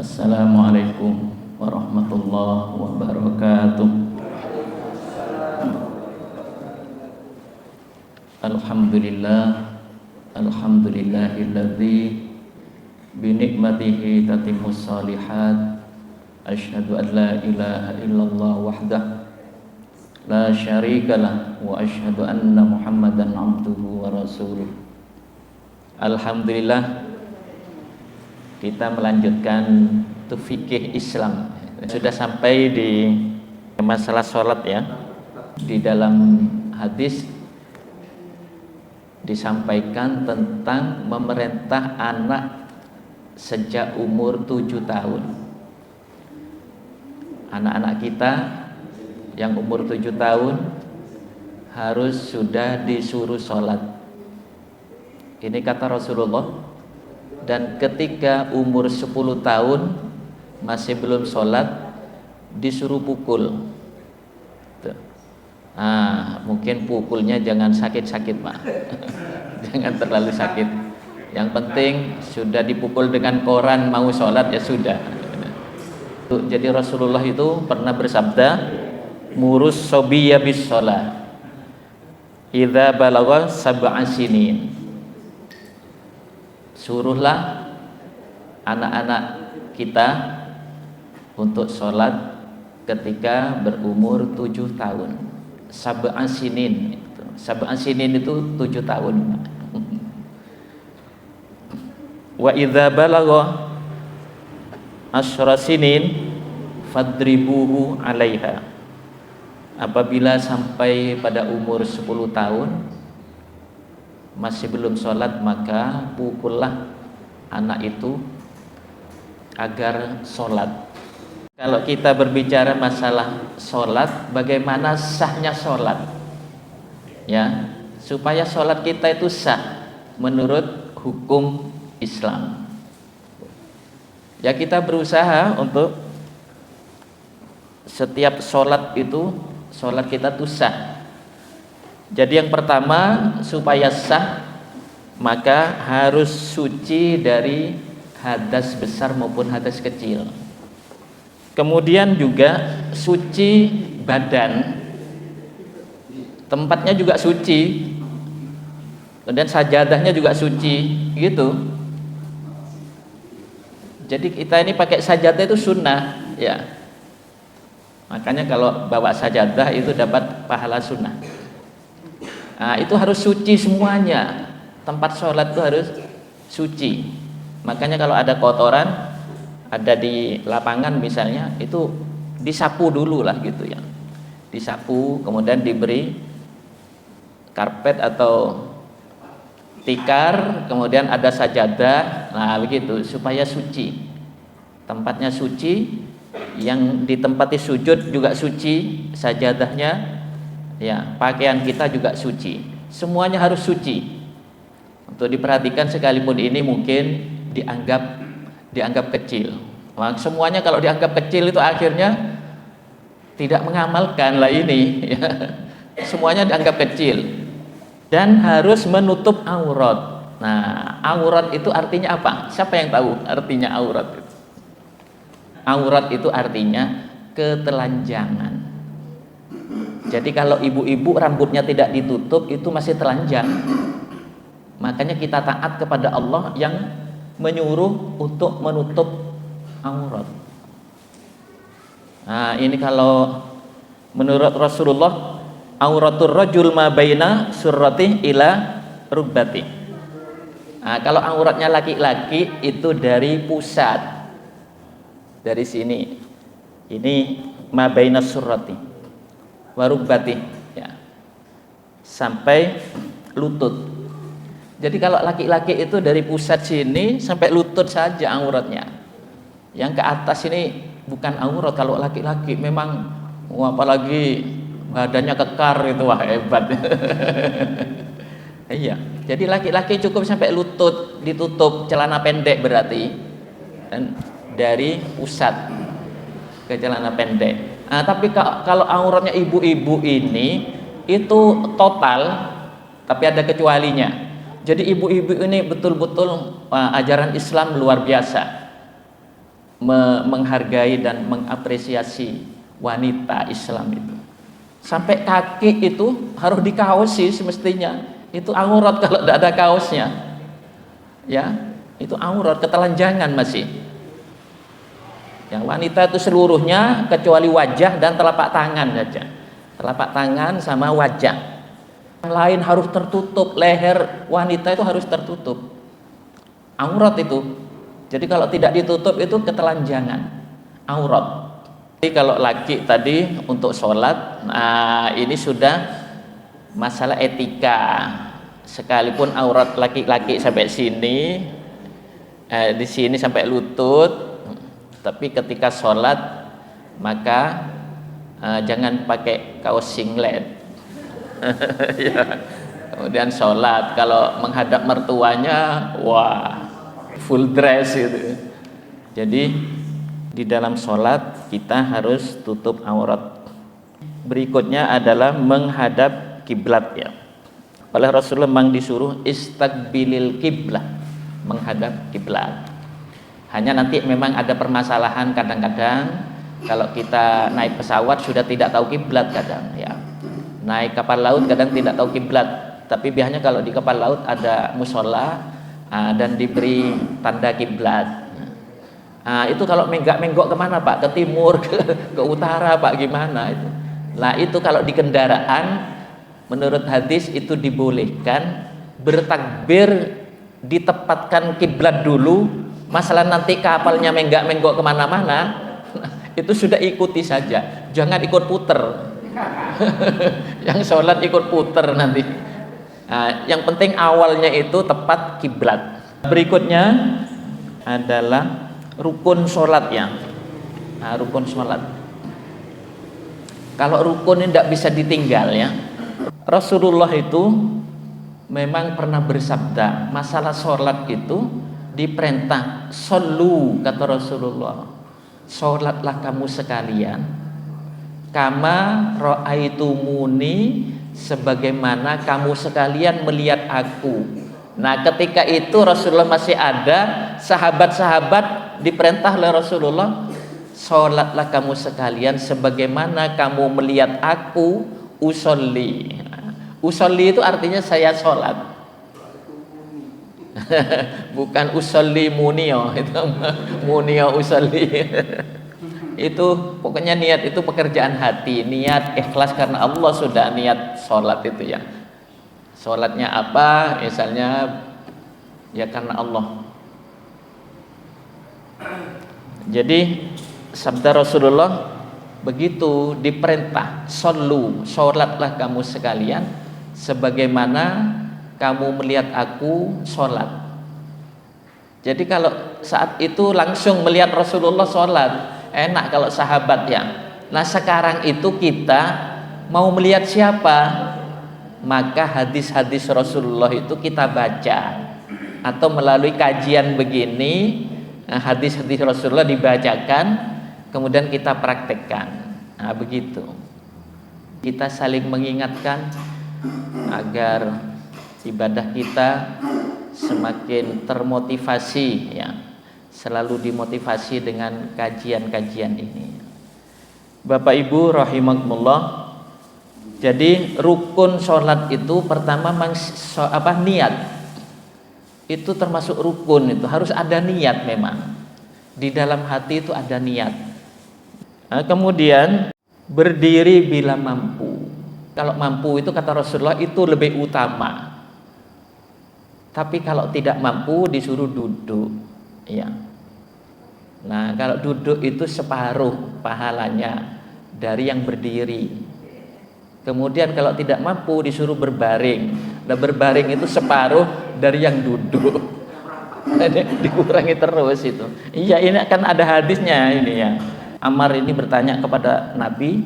Assalamualaikum warahmatullahi wabarakatuh. Alhamdulillahilladzi binikmatihi tatimmus shalihat. Asyhadu an la ilaha illallah wahdah la syarikalah wa asyhadu anna Muhammadan abduhu wa rasuluh. Alhamdulillah, kita melanjutkan fikih Islam. Sudah sampai di masalah sholat ya. Di dalam hadis disampaikan tentang memerintah anak sejak umur 7 tahun. Anak-anak kita yang umur 7 tahun harus sudah disuruh sholat. Ini kata Rasulullah. Dan ketika umur 10 tahun masih belum sholat, disuruh pukul. Tuh. Mungkin pukulnya jangan sakit-sakit Pak. Jangan terlalu sakit. Yang penting sudah dipukul dengan koran, mau sholat ya sudah. Tuh, jadi Rasulullah itu pernah bersabda, murus sobiyya bis sholat idza balagha sab'a sinin. Suruhlah anak-anak kita untuk sholat ketika berumur 7 tahun. Sab'an sinin. Sab'an sinin itu 7 tahun. Wa idza balagha asyra sinin fadribuhu 'alaiha. Apabila sampai pada umur 10 tahun masih belum sholat, maka pukullah anak itu agar sholat. Kalau kita berbicara masalah sholat, bagaimana sahnya sholat ya, supaya sholat kita itu sah menurut hukum Islam ya, kita berusaha untuk setiap sholat itu sholat kita itu sah. Jadi yang pertama, supaya sah maka harus suci dari hadas besar maupun hadas kecil. Kemudian juga suci badan, tempatnya juga suci. Kemudian sajadahnya juga suci, gitu. Jadi kita ini pakai sajadah itu sunnah, ya. Makanya kalau bawa sajadah itu dapat pahala sunnah. Itu harus suci semuanya. Tempat sholat itu harus suci. Makanya kalau ada kotoran, ada di lapangan misalnya, itu disapu dulu lah gitu ya. Disapu, kemudian diberi karpet atau tikar, kemudian ada sajadah. Nah begitu, supaya suci. Tempatnya suci, yang ditempati sujud juga suci, sajadahnya ya, pakaian kita juga suci. Semuanya harus suci. Untuk diperhatikan, sekalipun ini mungkin dianggap kecil. Nah, semuanya kalau dianggap kecil itu akhirnya tidak mengamalkan lah ini ya. Semuanya dianggap kecil. Dan harus menutup aurat. Nah, aurat itu artinya apa? Siapa yang tahu artinya aurat itu? Aurat itu artinya ketelanjangan. Jadi kalau ibu-ibu rambutnya tidak ditutup itu masih telanjang. Makanya kita taat kepada Allah yang menyuruh untuk menutup aurat. Nah, ini kalau menurut Rasulullah, auratur rajul ma baina surrati ila rubbati. Nah, kalau auratnya laki-laki itu dari pusat, dari sini. Ini ma baina surrati warubbati ya, sampai lutut. Jadi kalau laki-laki itu dari pusat sini sampai lutut saja auratnya. Yang ke atas ini bukan aurat kalau laki-laki. Memang apalagi badannya kekar itu, wah hebat. Iya. Jadi laki-laki cukup sampai lutut, ditutup, celana pendek berarti. Dan dari pusat ke celana pendek. Tapi kalau auratnya ibu-ibu ini itu total, tapi ada kecualinya. Jadi ibu-ibu ini betul-betul ajaran Islam luar biasa. menghargai dan mengapresiasi wanita Islam itu. Sampai kaki itu harus dikaosi semestinya. Itu aurat kalau tidak ada kaosnya. Ya, itu aurat, ketelanjangan masih. Yang wanita itu seluruhnya kecuali wajah dan telapak tangan saja. Telapak tangan sama wajah. Yang lain harus tertutup, leher wanita itu harus tertutup. Aurat itu. Jadi kalau tidak ditutup itu ketelanjangan, aurat. Jadi kalau laki tadi untuk sholat, nah ini sudah masalah etika. Sekalipun aurat laki-laki sampai sini, di sini sampai lutut, tapi ketika sholat maka jangan pakai kaos singlet. Ya. Kemudian sholat kalau menghadap mertuanya, wah full dress gitu. Jadi di dalam sholat kita harus tutup aurat. Berikutnya adalah menghadap kiblat ya. Oleh Rasulullah memang disuruh istaqbilil kiblah, menghadap kiblat. Hanya nanti memang ada permasalahan kadang-kadang kalau kita naik pesawat sudah tidak tahu kiblat kadang ya. Naik kapal laut kadang tidak tahu kiblat. Tapi biasanya kalau di kapal laut ada musola dan diberi tanda kiblat. Itu kalau menggok kemana Pak? Ke timur, ke utara Pak, gimana itu? Nah itu kalau di kendaraan menurut hadis itu dibolehkan bertakbir ditempatkan kiblat dulu. Masalah nanti kapalnya menggok kemana-mana, itu sudah ikuti saja, jangan ikut puter. Yang sholat ikut puter nanti. Yang penting awalnya itu tepat kiblat. Berikutnya adalah rukun sholat ya. Rukun sholat. Kalau rukun ini tidak bisa ditinggal ya. Rasulullah itu memang pernah bersabda masalah sholat itu diperintah shollu, kata Rasulullah, sholatlah kamu sekalian kama ra'aitumuni, sebagaimana kamu sekalian melihat aku. Nah ketika itu Rasulullah masih ada, sahabat-sahabat diperintah oleh Rasulullah, sholatlah kamu sekalian sebagaimana kamu melihat aku usolli. Usolli itu artinya saya sholat. Bukan usolli munio, itu munio usolli. Itu pokoknya niat itu pekerjaan hati, niat ikhlas karena Allah, sudah niat sholat itu ya. Sholatnya apa? Misalnya ya karena Allah. Jadi sabda Rasulullah begitu diperintah, shollu, sholatlah kamu sekalian sebagaimana kamu melihat aku sholat. Jadi kalau saat itu langsung melihat Rasulullah sholat, enak kalau sahabat ya. Nah sekarang itu kita mau melihat siapa? Maka hadis-hadis Rasulullah itu kita baca, atau melalui kajian begini hadis-hadis Rasulullah dibacakan, kemudian kita praktekkan. Nah begitu, kita saling mengingatkan agar ibadah kita semakin termotivasi ya, selalu dimotivasi dengan kajian-kajian ini. Bapak Ibu rahimakumullah. Jadi rukun sholat itu pertama niat. Itu termasuk rukun, itu harus ada niat memang. Di dalam hati itu ada niat. Nah, kemudian berdiri bila mampu. Kalau mampu itu kata Rasulullah itu lebih utama. Tapi kalau tidak mampu disuruh duduk ya. Nah kalau duduk itu separuh pahalanya dari yang berdiri. Kemudian kalau tidak mampu disuruh berbaring. Nah berbaring itu separuh dari yang duduk. Dikurangi terus itu. Iya ini kan ada hadisnya ini ya. Ammar ini bertanya kepada Nabi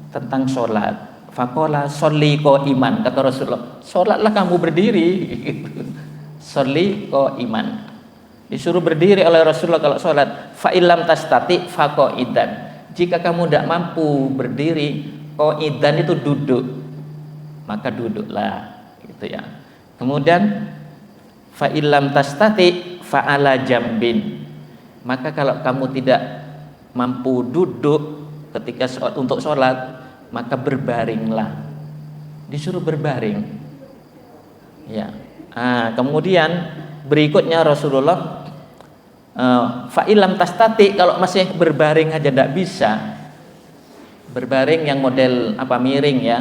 tentang sholat. Faqala sholli qa'iman, kata Rasulullah, sholatlah kamu berdiri. Sholli qa'iman. Disuruh berdiri oleh Rasulullah kalau sholat. Fa illam tastati fa qa'idan. Jika kamu tidak mampu berdiri, qa'idan itu duduk, maka duduklah gitu ya. Kemudian fa illam tastati fa ala jambin. Maka kalau kamu tidak mampu duduk ketika untuk sholat, maka berbaringlah. Disuruh berbaring. Ya. Kemudian berikutnya Rasulullah, fa'ilam tastati, kalau masih berbaring aja tidak bisa, berbaring yang model miring ya.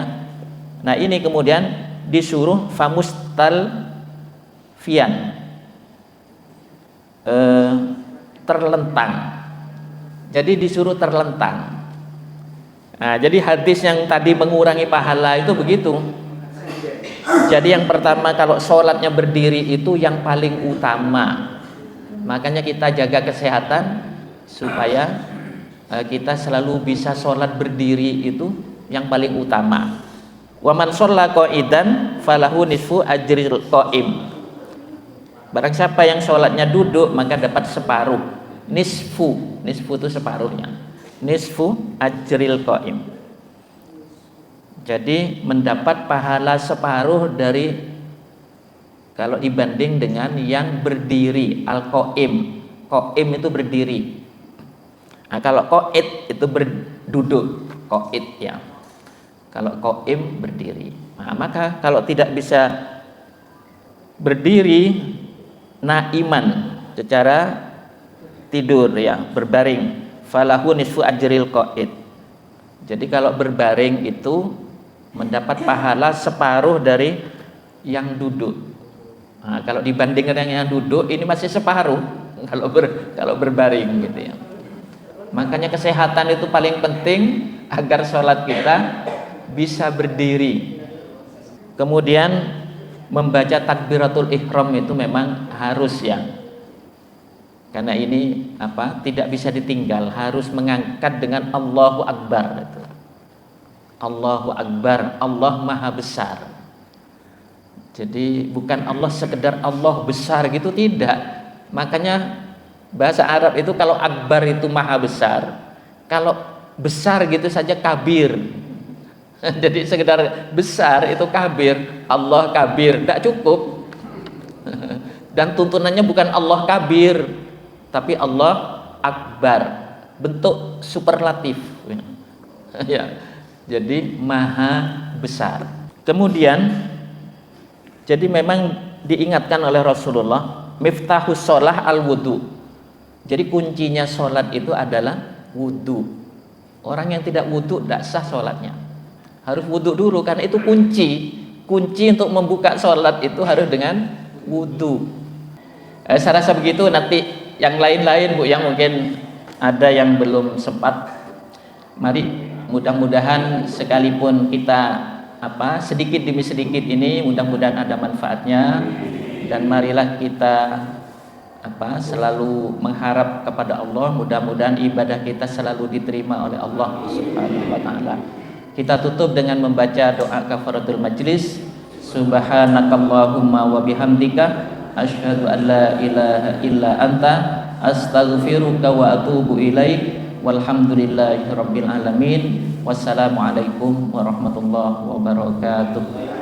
Nah ini kemudian disuruh famustal fian, terlentang. Jadi disuruh terlentang. Nah, jadi hadis yang tadi mengurangi pahala itu begitu. Jadi yang pertama, kalau sholatnya berdiri itu yang paling utama. Makanya kita jaga kesehatan supaya kita selalu bisa sholat berdiri, itu yang paling utama. Wa man shalla qa'idan falahu nisfu ajril qa'im. Barang siapa yang sholatnya duduk, maka dapat separuh. Nisfu itu separuhnya. Nisfu ajril qa'im. Jadi mendapat pahala separuh dari, kalau dibanding dengan yang berdiri. Al-qa'im, qa'im itu berdiri. Nah, kalau qa'id itu berduduk, qa'id ya. Kalau qa'im berdiri. Nah, maka kalau tidak bisa berdiri, naiman, secara tidur ya, berbaring, falahu nisfu ajril qa'id. Jadi kalau berbaring itu mendapat pahala separuh dari yang duduk. Nah, kalau dibandingkan dengan yang duduk, ini masih separuh kalau berbaring gitu ya. Makanya kesehatan itu paling penting agar sholat kita bisa berdiri. Kemudian membaca takbiratul ihram itu memang harus ya. Karena ini tidak bisa ditinggal, harus mengangkat dengan Allahu Akbar itu. Allahu Akbar, Allah Maha Besar. Jadi bukan Allah sekedar Allah besar gitu, tidak. Makanya bahasa Arab itu kalau Akbar itu Maha Besar, kalau besar gitu saja kabir. Jadi sekedar besar itu kabir, Allah kabir, tidak cukup. Dan tuntunannya bukan Allah kabir, tapi Allah Akbar, bentuk superlatif. Ya, jadi maha besar. Kemudian, jadi memang diingatkan oleh Rasulullah, miftahus sholah al wudu. Jadi kuncinya sholat itu adalah wudu. Orang yang tidak wudu tidak sah sholatnya. Harus wudu dulu, karena itu kunci untuk membuka sholat itu harus dengan wudu. Saya rasa begitu. Nanti yang lain-lain Bu, yang mungkin ada yang belum sempat, mari mudah-mudahan sekalipun kita sedikit demi sedikit ini, mudah-mudahan ada manfaatnya. Dan marilah kita selalu mengharap kepada Allah, mudah-mudahan ibadah kita selalu diterima oleh Allah Subhanahu wa taala. Kita tutup dengan membaca doa kafaratul majlis. Subhanakallahumma wa bihamdika asyhadu an la ilaha illa anta astaghfiruka wa atubu ilaik. Walhamdulillahirabbil alamin. Wassalamualaikum warahmatullahi wabarakatuh.